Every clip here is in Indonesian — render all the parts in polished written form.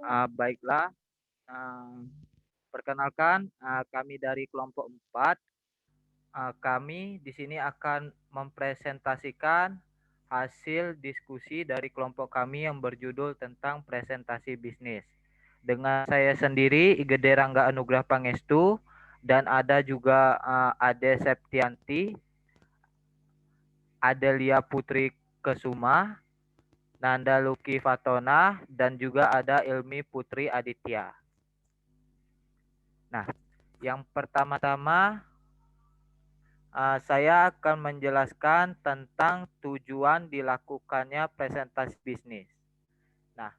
Baiklah, uh, perkenalkan kami dari kelompok 4. Kami di sini akan mempresentasikan hasil diskusi dari kelompok kami yang berjudul tentang presentasi bisnis. Dengan saya sendiri, Igede Rangga Anugrah Pangestu, dan ada juga Ade Septianti, Adelia Putri Kesuma, Nanda Luki Fatona, dan juga ada Ilmi Putri Aditya. Nah, yang pertama-tama saya akan menjelaskan tentang tujuan dilakukannya presentasi bisnis. Nah,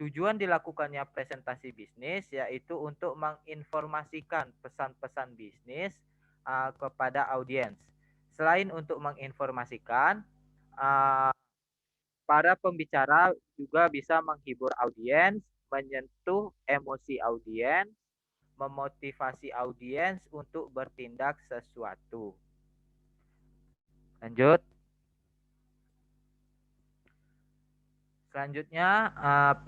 tujuan dilakukannya presentasi bisnis yaitu untuk menginformasikan pesan-pesan bisnis kepada audiens. Selain untuk menginformasikan, uh, para pembicara juga bisa menghibur audiens, menyentuh emosi audiens, memotivasi audiens untuk bertindak sesuatu. Lanjut. Selanjutnya,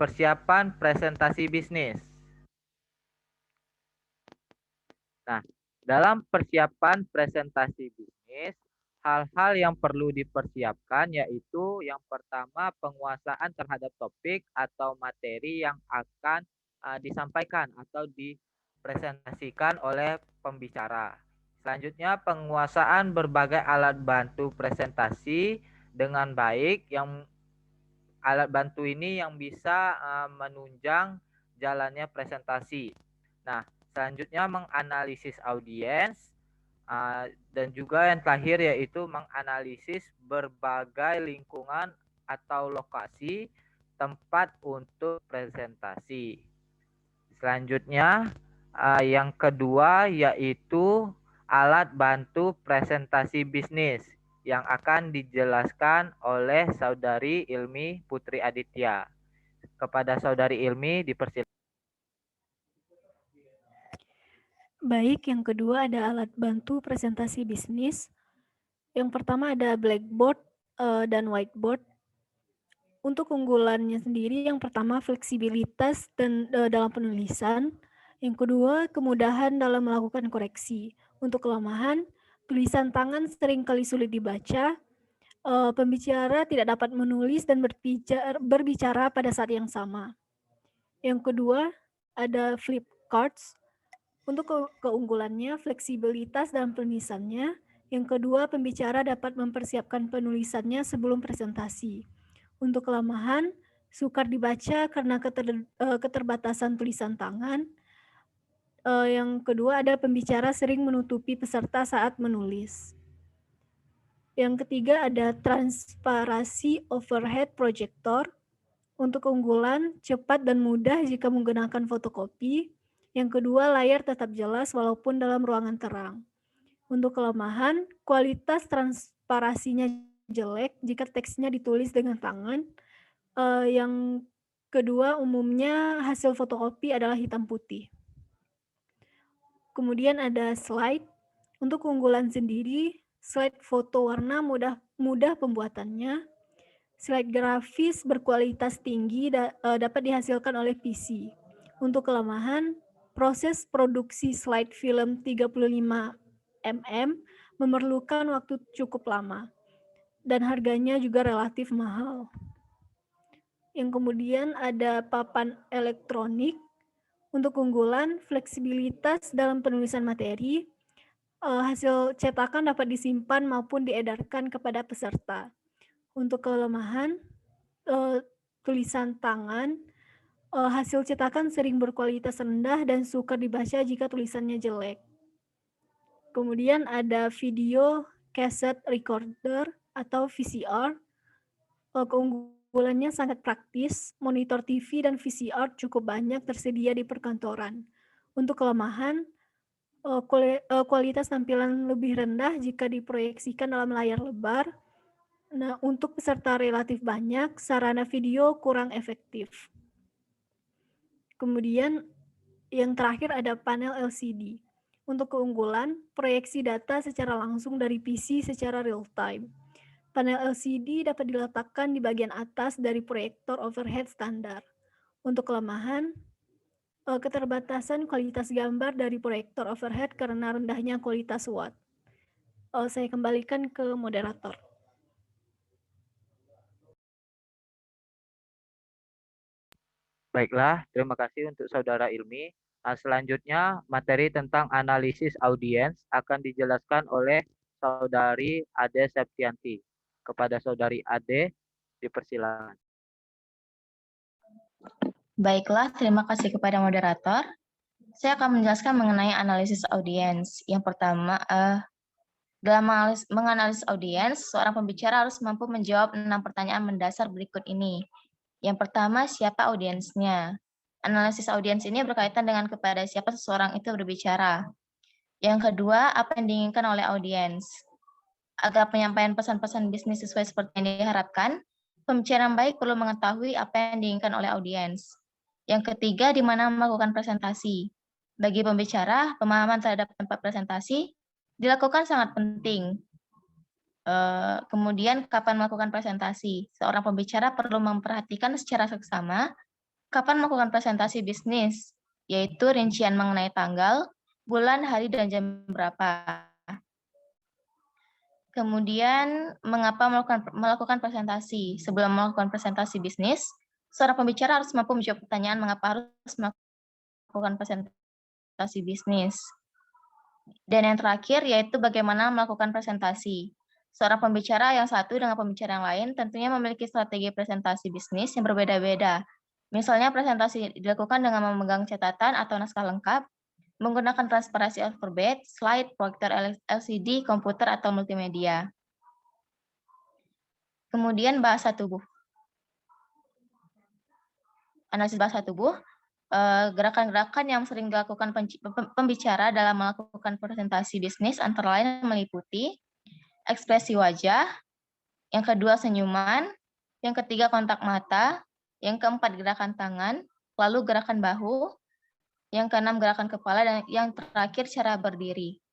persiapan presentasi bisnis. Nah, dalam persiapan presentasi bisnis, hal-hal yang perlu dipersiapkan yaitu yang pertama penguasaan terhadap topik atau materi yang akan disampaikan atau dipresentasikan oleh pembicara. Selanjutnya, penguasaan berbagai alat bantu presentasi dengan baik. Yang alat bantu ini yang bisa menunjang jalannya presentasi. Nah, selanjutnya menganalisis audiens dan juga yang terakhir yaitu menganalisis berbagai lingkungan atau lokasi tempat untuk presentasi. Selanjutnya yang kedua yaitu alat bantu presentasi bisnis yang akan dijelaskan oleh Saudari Ilmi Putri Aditya. Kepada Saudari Ilmi dipersilakan. Baik, yang kedua ada alat bantu presentasi bisnis. Yang pertama ada blackboard dan whiteboard. Untuk keunggulannya sendiri, yang pertama fleksibilitas dan dalam penulisan. Yang kedua, kemudahan dalam melakukan koreksi. Untuk kelemahan, tulisan tangan seringkali sulit dibaca. Pembicara tidak dapat menulis dan berbicara pada saat yang sama. Yang kedua, ada flip cards. Untuk keunggulannya, fleksibilitas dalam penulisannya. Yang kedua, pembicara dapat mempersiapkan penulisannya sebelum presentasi. Untuk kelemahan, sukar dibaca karena keterbatasan tulisan tangan. Yang kedua, ada pembicara sering menutupi peserta saat menulis. Yang ketiga, ada transparasi overhead projector. Untuk keunggulan, cepat dan mudah jika menggunakan fotokopi. Yang kedua, layar tetap jelas walaupun dalam ruangan terang. Untuk kelemahan, kualitas transparasinya jelek jika teksnya ditulis dengan tangan. Yang kedua, umumnya hasil fotokopi adalah hitam putih. Kemudian ada slide. Untuk keunggulan sendiri, slide foto warna mudah pembuatannya. Slide grafis berkualitas tinggi dapat dihasilkan oleh PC. Untuk kelemahan, proses produksi slide film 35 mm memerlukan waktu cukup lama dan harganya juga relatif mahal. Yang kemudian ada papan elektronik. Untuk keunggulan, fleksibilitas dalam penulisan materi, hasil cetakan dapat disimpan maupun diedarkan kepada peserta. Untuk kelemahan, tulisan tangan, hasil cetakan sering berkualitas rendah dan sukar dibaca jika tulisannya jelek. Kemudian ada video cassette recorder atau VCR. Keunggulannya sangat praktis, monitor TV dan VCR cukup banyak tersedia di perkantoran. Untuk kelemahan, kualitas tampilan lebih rendah jika diproyeksikan dalam layar lebar. Nah, untuk peserta relatif banyak, sarana video kurang efektif. Kemudian yang terakhir ada panel LCD. Untuk keunggulan, proyeksi data secara langsung dari PC secara real time. Panel LCD dapat diletakkan di bagian atas dari proyektor overhead standar. Untuk kelemahan, keterbatasan kualitas gambar dari proyektor overhead karena rendahnya kualitas SWOT. Saya kembalikan ke moderator. Baiklah, terima kasih untuk Saudara Ilmi. Selanjutnya, materi tentang analisis audiens akan dijelaskan oleh Saudari Ade Septianti. Kepada Saudari Ade, dipersilakan. Baiklah, terima kasih kepada moderator. Saya akan menjelaskan mengenai analisis audiens. Yang pertama, dalam menganalisis audiens, seorang pembicara harus mampu menjawab 6 pertanyaan mendasar berikut ini. Yang pertama, siapa audiensnya? Analisis audiens ini berkaitan dengan kepada siapa seseorang itu berbicara. Yang kedua, apa yang diinginkan oleh audiens? Agar penyampaian pesan-pesan bisnis sesuai seperti yang diharapkan, pembicara yang baik perlu mengetahui apa yang diinginkan oleh audiens. Yang ketiga, di mana melakukan presentasi. Bagi pembicara, pemahaman terhadap tempat presentasi dilakukan sangat penting. Kemudian, kapan melakukan presentasi? Seorang pembicara perlu memperhatikan secara seksama kapan melakukan presentasi bisnis, yaitu rincian mengenai tanggal, bulan, hari, dan jam berapa. Kemudian, mengapa melakukan presentasi? Sebelum melakukan presentasi bisnis, seorang pembicara harus mampu menjawab pertanyaan mengapa harus melakukan presentasi bisnis. Dan yang terakhir, yaitu bagaimana melakukan presentasi. Seorang pembicara yang satu dengan pembicara yang lain tentunya memiliki strategi presentasi bisnis yang berbeda-beda. Misalnya, presentasi dilakukan dengan memegang catatan atau naskah lengkap, menggunakan transparansi alfabet, slide, proyektor LCD, komputer, atau multimedia. Kemudian bahasa tubuh. Analisis bahasa tubuh, gerakan-gerakan yang sering dilakukan pembicara dalam melakukan presentasi bisnis antara lain meliputi ekspresi wajah, yang kedua senyuman, yang ketiga kontak mata, yang keempat gerakan tangan, lalu gerakan bahu, yang keenam gerakan kepala, dan yang terakhir cara berdiri.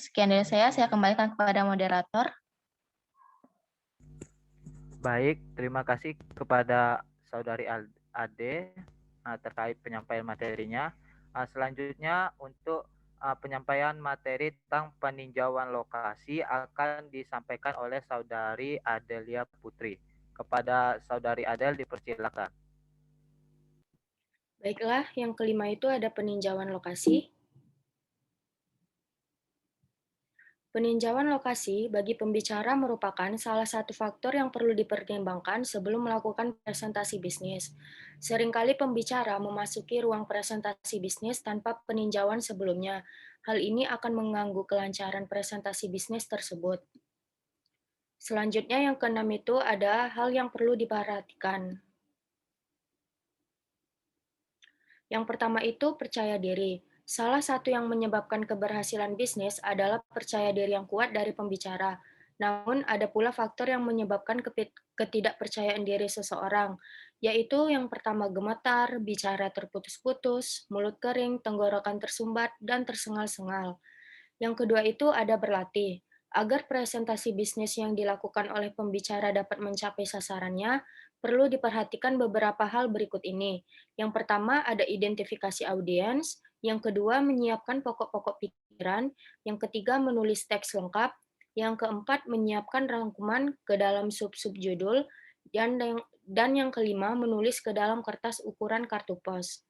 Sekian dari saya kembalikan kepada moderator. Baik, terima kasih kepada Saudari Ade terkait penyampaian materinya. Selanjutnya untuk penyampaian materi tentang peninjauan lokasi akan disampaikan oleh Saudari Adelia Putri. Kepada Saudari Adel dipersilakan. Baiklah, yang kelima itu ada peninjauan lokasi. Peninjauan lokasi bagi pembicara merupakan salah satu faktor yang perlu dipertimbangkan sebelum melakukan presentasi bisnis. Seringkali pembicara memasuki ruang presentasi bisnis tanpa peninjauan sebelumnya. Hal ini akan mengganggu kelancaran presentasi bisnis tersebut. Selanjutnya yang keenam itu ada hal yang perlu diperhatikan. Yang pertama itu percaya diri. Salah satu yang menyebabkan keberhasilan bisnis adalah percaya diri yang kuat dari pembicara. Namun, ada pula faktor yang menyebabkan ketidakpercayaan diri seseorang, yaitu yang pertama gemetar, bicara terputus-putus, mulut kering, tenggorokan tersumbat, dan tersengal-sengal. Yang kedua itu ada berlatih. Agar presentasi bisnis yang dilakukan oleh pembicara dapat mencapai sasarannya, perlu diperhatikan beberapa hal berikut ini. Yang pertama ada identifikasi audiens, yang kedua menyiapkan pokok-pokok pikiran, yang ketiga menulis teks lengkap, yang keempat menyiapkan rangkuman ke dalam sub-sub judul, dan yang kelima menulis ke dalam kertas ukuran kartu pos.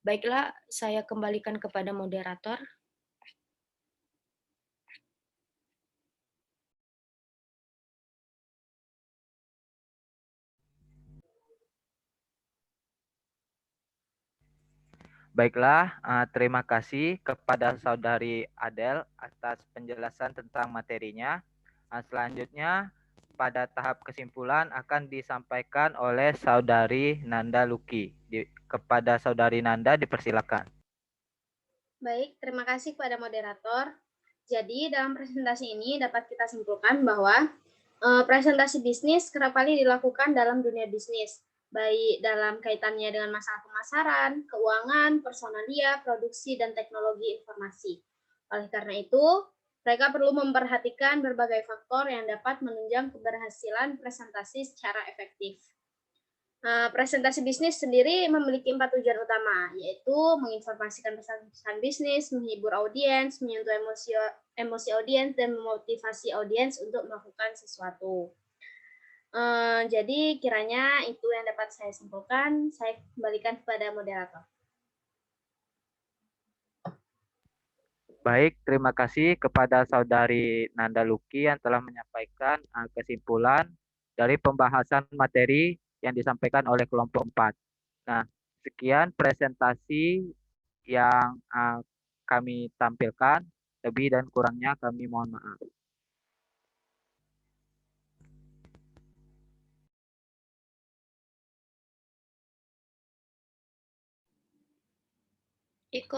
Baiklah, saya kembalikan kepada moderator. Baiklah, terima kasih kepada Saudari Adel atas penjelasan tentang materinya. Selanjutnya, pada tahap kesimpulan akan disampaikan oleh Saudari Nanda Luki. Kepada Saudari Nanda dipersilakan. Baik, terima kasih kepada moderator. Jadi, dalam presentasi ini dapat kita simpulkan bahwa presentasi bisnis kerap kali dilakukan dalam dunia bisnis, baik dalam kaitannya dengan masalah pemasaran, keuangan, personalia, produksi, dan teknologi informasi. Oleh karena itu, mereka perlu memperhatikan berbagai faktor yang dapat menunjang keberhasilan presentasi secara efektif. Presentasi bisnis sendiri memiliki 4 tujuan utama, yaitu menginformasikan pesan-pesan bisnis, menghibur audiens, menyentuh emosi audiens, dan memotivasi audiens untuk melakukan sesuatu. Jadi kiranya itu yang dapat saya simpulkan. Saya kembalikan kepada moderator. Baik, terima kasih kepada Saudari Nanda Luki yang telah menyampaikan kesimpulan dari pembahasan materi yang disampaikan oleh kelompok 4. Nah, sekian presentasi yang kami tampilkan. Lebih dan kurangnya kami mohon maaf. Iko.